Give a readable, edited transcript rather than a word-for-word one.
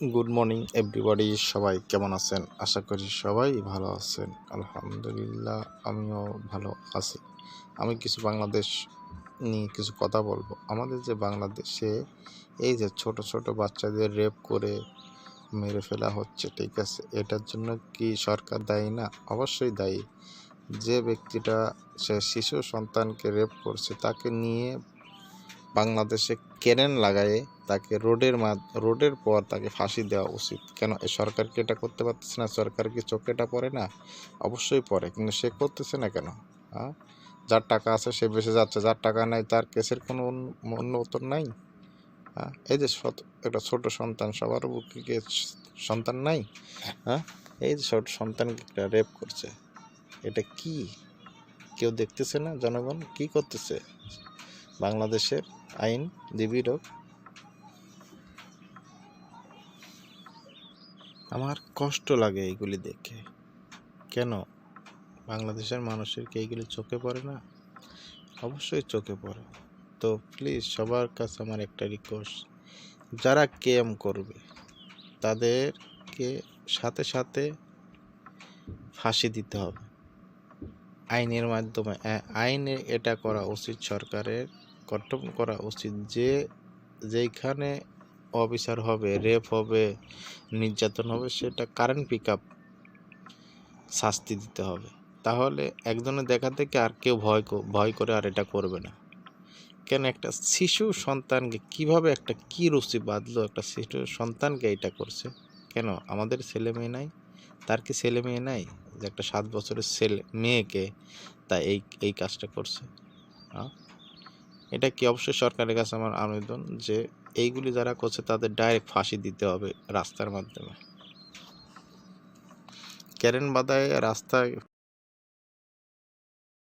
Good morning everybody, সবাই কেমন আছেন? আশা করি সবাই ভালো আছেন। আলহামদুলিল্লাহ, আমিও ভালো আছি। আমি কিছু বাংলাদেশ নিয়ে কিছু কথা বলবো। আমাদের যে বাংলাদেশে এই যে ছোট ছোট বাচ্চাদের রেপ করে মেরে ফেলা হচ্ছে, ঠিক আছে, এটার জন্য কি সরকার দায়ী না? অবশ্যই দায়ী। যে ব্যক্তিটা সে শিশু সন্তানকে রেপ করছে তাকে নিয়ে বাংলাদেশে কেরেন লাগায়ে তাকে রোডের পর তাকে ফাঁসি দেওয়া উচিত। কেন এই সরকার কি এটা করতে পারতেছে না? সরকার কি চোখে এটা পড়ে না? অবশ্যই পড়ে, কিন্তু সে করতেছে না কেন? হ্যাঁ, যার টাকা আছে সে বেঁচে যাচ্ছে, যার টাকা নাই তার কেসের কোনো অন্য উত্তর নাই। হ্যাঁ, এই যে একটা ছোট সন্তান, সবার বুকে সন্তান নাই? হ্যাঁ, এই যে ছোট সন্তানকে একটা রেপ করছে, এটা কি কেউ দেখতেছে না? জনগণ কি করতেছে? বাংলাদেশের আইনজীবীরও আমার কষ্ট লাগে এইগুলি দেখে। কেন বাংলাদেশের মানুষের কি এইগুলি চোখে পড়ে না? অবশ্যই চোখে পড়ে। তো প্লিজ সবার কাছে আমার একটা রিকোয়েস্ট, যারা কেম করবে তাদেরকে সাথে সাথে ফাঁসি দিতে হবে আইনের মাধ্যমে। আইনে এটা করা উচিত, সরকারের কর্তব্য করা উচিত যে যেইখানে অবিচার হবে, রেপ হবে, নির্যাতন হবে, সেটা কারেন্ট পিক আপ শাস্তি দিতে হবে। তাহলে একজনের দেখা থেকে আর কেউ ভয় করে আর এটা করবে না। কেন একটা শিশু সন্তানকে কিভাবে, একটা কি রুচি বাঁধলো একটা শিশু সন্তানকে এটা করছে? কেন আমাদের ছেলে মেয়ে নাই? তার কি ছেলে মেয়ে নাই যে একটা 7 বছরের মেয়েকে তা এই কাজটা করছে? এটা কি? অবশ্যই সরকারের কাছে আমার আবেদন যে এইগুলি যারা করছে তাদের ডাইরেক্ট ফাঁসি দিতে হবে রাস্তার মাধ্যমে। ক্যারেন বাদায় রাস্তায়